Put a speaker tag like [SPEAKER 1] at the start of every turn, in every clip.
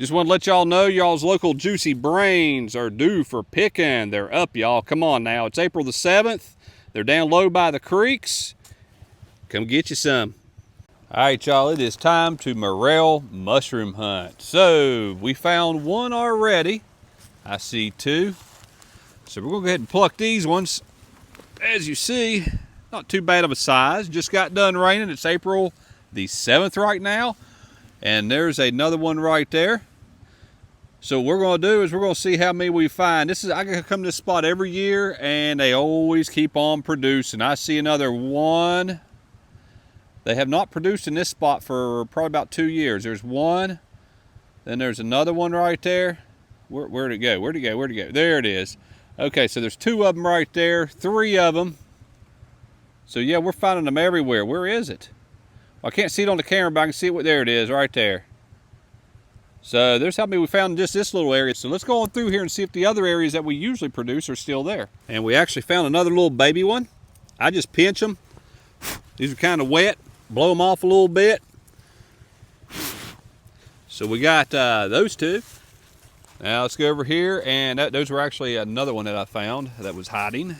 [SPEAKER 1] Just want to let y'all know y'all's local juicy brains are due for picking. They're up, y'all. Come on now. It's April the 7th. They're down low by the creeks. Come get you some. All right, y'all, it is time to morel mushroom hunt. So we found one already. I see two. So we're gonna go ahead and pluck these ones. As you see, not too bad of a size. Just got done raining. It's April the 7th right now. And there's another one right there. So what we're gonna do is we're gonna see how many we find. I come to this spot every year and they always keep on producing. I see another one. They have not produced in this spot for probably about 2 years. There's one, then there's another one right there. Where'd it go? Where'd it go? Where'd it go? There it is. Okay, so there's 2 of them right there, 3 of them. So yeah, we're finding them everywhere. Where is it? Well, I can't see it on the camera, but I can see it. There it is, right there. So there's how many we found in just this little area. So let's go on through here and see if the other areas that we usually produce are still there. And we actually found another little baby one. I just pinch them. These are kind of wet. Blow them off a little bit. So we got those 2. Now let's go over here, and those were actually another one that I found that was hiding.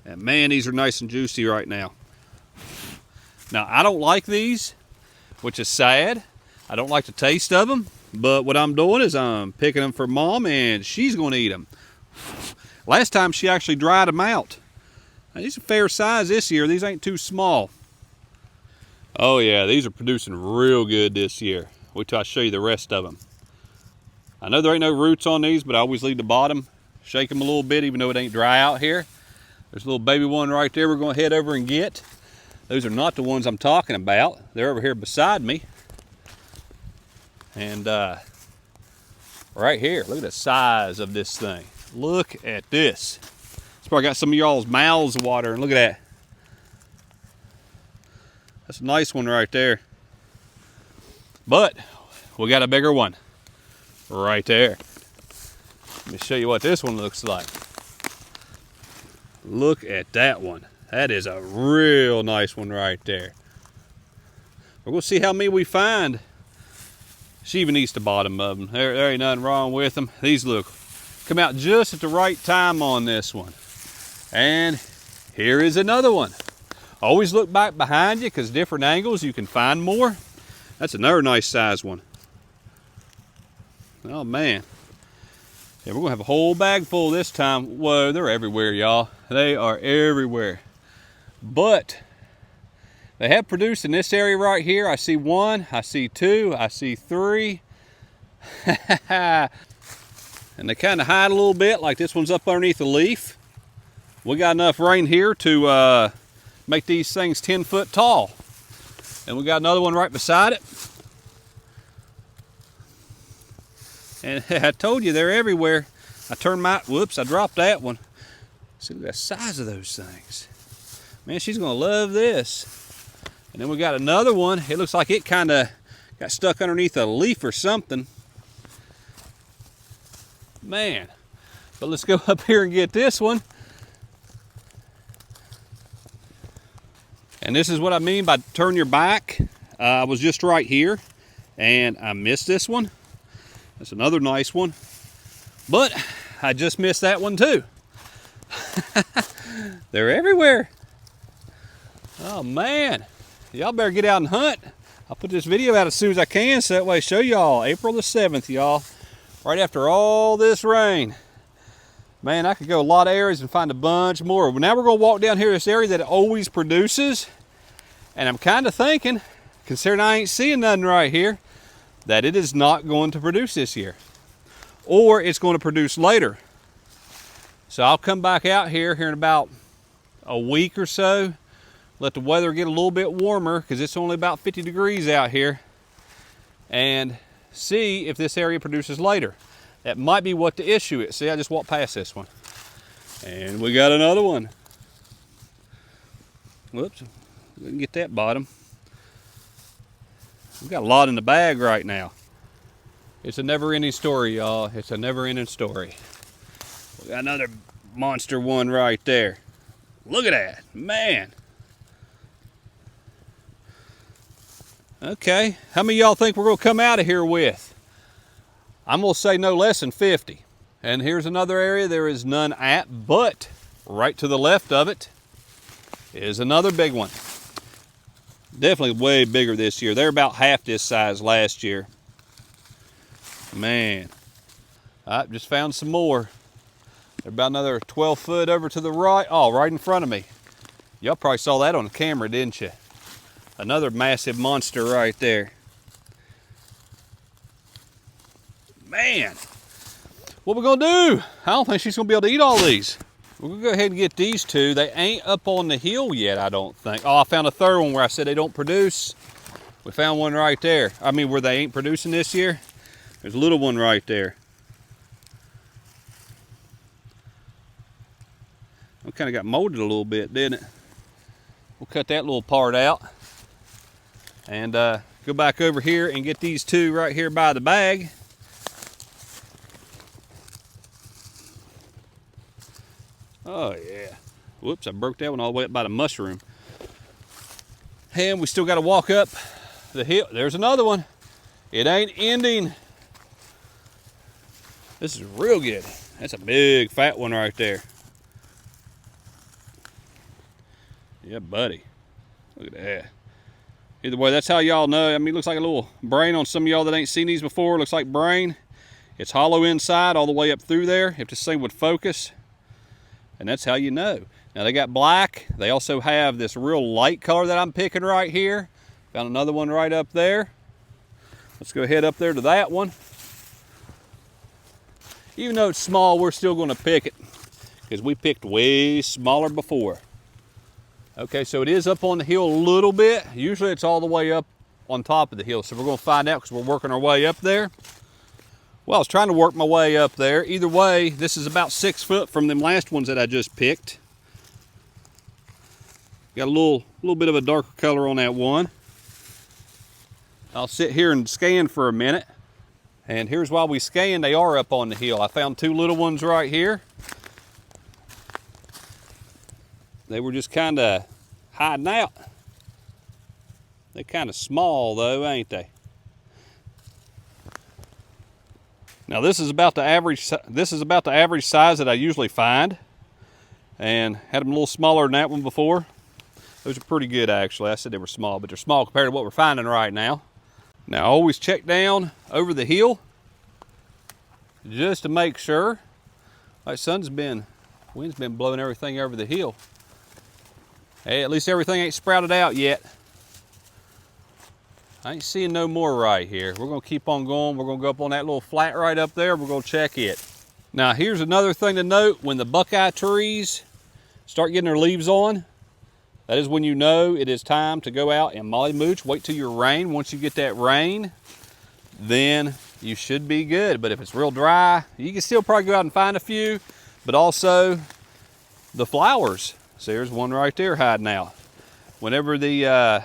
[SPEAKER 1] And man, these are nice and juicy right now. Now I don't like these, which is sad. I don't like the taste of them, but what I'm doing is I'm picking them for Mom, and she's going to eat them. Last time she actually dried them out. Now, these are fair size this year. These ain't too small. Oh yeah, these are producing real good this year. Wait till I show you the rest of them. I know there ain't no roots on these, but I always leave the bottom, shake them a little bit, even though it ain't dry out here. There's a little baby one right there we're going to head over and get. Those are not the ones I'm talking about. They're over here beside me. And right here, look at the size of this thing. Look at this. It's probably got some of y'all's mouths watering. Look at that. That's a nice one right there. But we got a bigger one right there. Let me show you what this one looks like. Look at that one. That is a real nice one right there. We're gonna see how many we find. She even eats the bottom of them. There ain't nothing wrong with them. These come out just at the right time on this one. And here is another one. Always look back behind you, because different angles you can find more. That's another nice size one. Oh man. Yeah, we're gonna have a whole bag full this time. Whoa, they're everywhere, y'all. They are everywhere. But they have produced in this area right here. I see 1, I see 2, I see 3. And they kind of hide a little bit, like this one's up underneath a leaf. We got enough rain here to make these things 10 foot tall. And we got another one right beside it. And I told you they're everywhere. I dropped that one. See the size of those things. Man, she's gonna love this. And then we got another one. It looks like it kind of got stuck underneath a leaf or something. Man, but let's go up here and get this one. And this is what I mean by turn your back. I was just right here and I missed this one. That's another nice one. But I just missed that one too. They're everywhere. Oh man, y'all better get out and hunt. I'll put this video out as soon as I can, so that way I show y'all April the 7th, y'all. Right after all this rain. Man, I could go a lot of areas and find a bunch more. But now we're gonna walk down here this area that it always produces. And I'm kind of thinking, considering I ain't seeing nothing right here, that it is not going to produce this year. Or it's going to produce later. So I'll come back out here in about a week or so, let the weather get a little bit warmer, because it's only about 50 degrees out here, and see if this area produces later. That might be what the issue is. See, I just walked past this one. And we got another one. Whoops, we can get that bottom. We've got a lot in the bag right now. It's a never-ending story, y'all. It's a never-ending story. We got another monster one right there. Look at that, man. Okay, how many of y'all think we're gonna come out of here with? I'm gonna say no less than 50. And here's another area there is none at, but right to the left of it is another big one. Definitely way bigger this year. They're about half this size last year. Man, I just found some more. They're about another 12 foot over to the right. Oh, right in front of me. Y'all probably saw that on the camera, didn't you? Another massive monster right there. Man, what we gonna do? I don't think she's gonna be able to eat all these. We're gonna go ahead and get these two. They ain't up on the hill yet, I don't think. Oh, I found a third one where I said they don't produce. We found one right there. I mean, where they ain't producing this year. There's a little one right there. We kind of got molded a little bit, didn't it? We'll cut that little part out and go back over here and get these two right here by the bag. Oh yeah. Whoops, I broke that one all the way up by the mushroom. And we still got to walk up the hill. There's another one. It ain't ending. This is real good. That's a big fat one right there. Yeah, buddy. Look at that. Either way, that's how y'all know. I mean, it looks like a little brain on some of y'all that ain't seen these before. It looks like brain. It's hollow inside all the way up through there, if this thing would focus. And that's how you know. Now, they got black. They also have this real light color that I'm picking right here. Found another one right up there. Let's go ahead up there to that one. Even though it's small, we're still going to pick it because we picked way smaller before. Okay, so it is up on the hill a little bit. Usually it's all the way up on top of the hill. So we're going to find out because we're working our way up there. Well, I was trying to work my way up there. Either way, this is about 6 foot from them last ones that I just picked. Got a little bit of a darker color on that one. I'll sit here and scan for a minute. And here's why we scan. They are up on the hill. I found two little ones right here. They were just kind of hiding out. They're kind of small though, ain't they? Now this is about the average. This is about the average size that I usually find, and had them a little smaller than that one before. Those are pretty good actually. I said they were small, but they're small compared to what we're finding right now. Now always check down over the hill just to make sure. Like wind's been blowing everything over the hill. Hey, at least everything ain't sprouted out yet. I ain't seeing no more right here. We're gonna keep on going. We're gonna go up on that little flat right up there. We're gonna check it. Now here's another thing to note. When the buckeye trees start getting their leaves on, that is when you know it is time to go out and molly mooch. Wait till your rain. Once you get that rain, then you should be good. But if it's real dry, you can still probably go out and find a few, but also the flowers. So there's one right there hiding out. Whenever the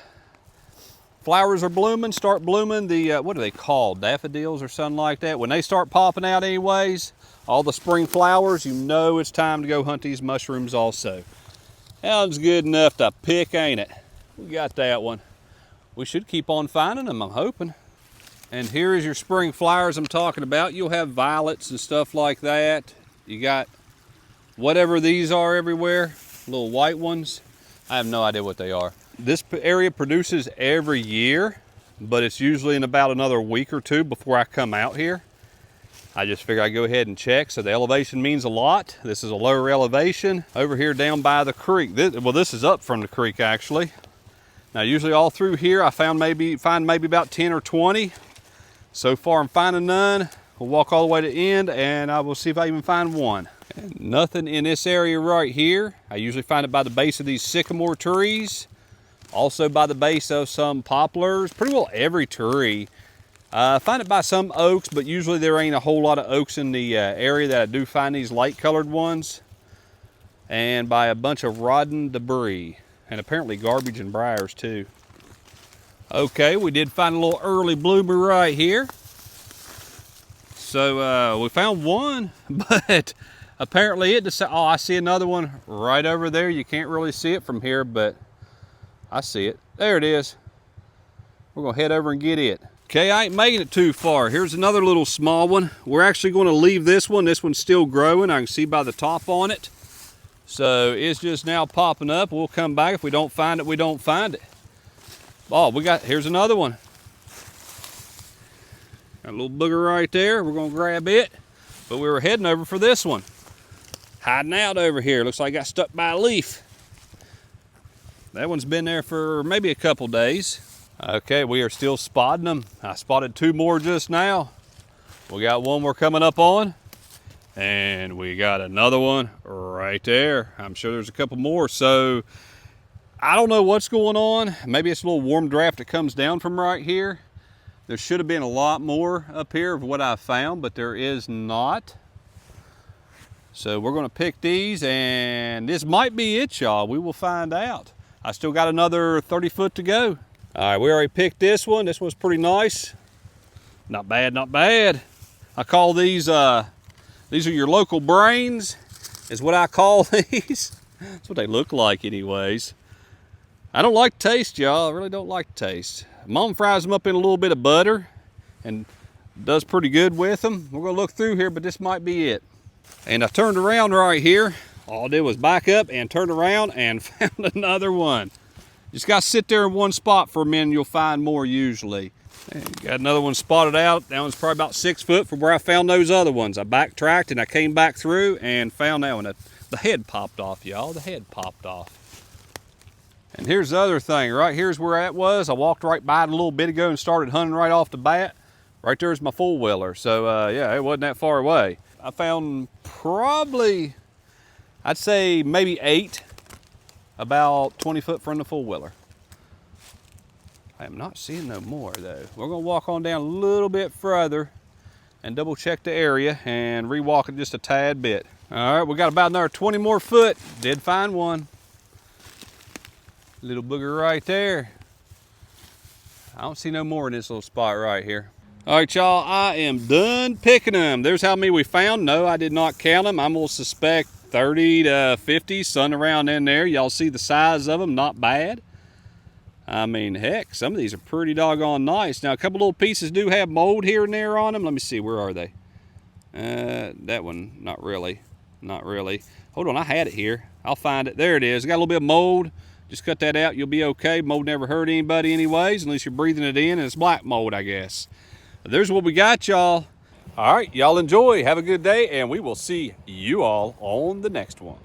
[SPEAKER 1] flowers are blooming, start blooming, the, what are they called? Daffodils or something like that. When they start popping out anyways, all the spring flowers, you know it's time to go hunt these mushrooms also. That one's good enough to pick, ain't it? We got that one. We should keep on finding them, I'm hoping. And here is your spring flowers I'm talking about. You'll have violets and stuff like that. You got whatever these are everywhere. Little white ones. I have no idea what they are. This area produces every year, but it's usually in about another week or two before I come out here. I just figure I'd go ahead and check. So the elevation means a lot. This is a lower elevation over here down by the creek. This is up from the creek actually. Now usually all through here I find maybe about 10 or 20. So far I'm finding none. We'll walk all the way to the end and I will see if I even find one. And nothing in this area right here. I usually find it by the base of these sycamore trees. Also by the base of some poplars. Pretty well every tree. I find it by some oaks, but usually there ain't a whole lot of oaks in the area that I do find these light colored ones. And by a bunch of rotten debris. And apparently garbage and briars too. Okay, we did find a little early bloomer right here. So we found one, but apparently it decided, oh, I see another one right over there. You can't really see it from here, but I see it. There it is. We're gonna head over and get it. Okay, I ain't making it too far. Here's another little small one. We're actually going to leave this one. This one's still growing. I can see by the top on it. So it's just now popping up. We'll come back. If we don't find it, we don't find it. Oh, here's another one. Got a little booger right there. We're going to grab it. But we were heading over for this one. Hiding out over here. Looks like I got stuck by a leaf. That one's been there for maybe a couple days. Okay, we are still spotting them. I spotted 2 more just now. We got one we're coming up on. And we got another one right there. I'm sure there's a couple more. So I don't know what's going on. Maybe it's a little warm draft that comes down from right here. There should have been a lot more up here of what I found, but there is not. So we're gonna pick these, and this might be it, y'all. We will find out. I still got another 30 foot to go. All right, we already picked this one. This one's pretty nice. Not bad, not bad. I call these are your local brains, is what I call these. That's what they look like anyways. I don't like the taste, y'all. I really don't like the taste. Mom fries them up in a little bit of butter and does pretty good with them. We're gonna look through here, but this might be it. And I turned around right here. All I did was back up and turn around and found another one. Just gotta sit there in one spot for a minute, you'll find more usually. And got another one spotted out. That one's probably about 6 foot from where I found those other ones. I backtracked and I came back through and found that one. The head popped off, y'all. The head popped off. And here's the other thing. Right here's where that was. I walked right by it a little bit ago and started hunting right off the bat. Right there's my four-wheeler. So yeah, it wasn't that far away. I found probably, I'd say maybe 8, about 20 foot from the four-wheeler. I am not seeing no more though. We're gonna walk on down a little bit further and double check the area and re-walk it just a tad bit. All right, we got about another 20 more foot. Did find one. Little booger right there. I don't see no more in this little spot right here. All right, y'all, I am done picking them. There's how many we found. No, I did not count them. I'm gonna suspect 30 to 50, something around in there. Y'all see the size of them, not bad. I mean, heck, some of these are pretty doggone nice. Now, a couple little pieces do have mold here and there on them. Let me see, where are they? That one, not really, not really. Hold on, I had it here. I'll find it. There it is. Got a little bit of mold. Just cut that out, you'll be okay. Mold never hurt anybody anyways, unless you're breathing it in, and it's black mold, I guess. But there's what we got, y'all. All right, y'all enjoy. Have a good day, and we will see you all on the next one.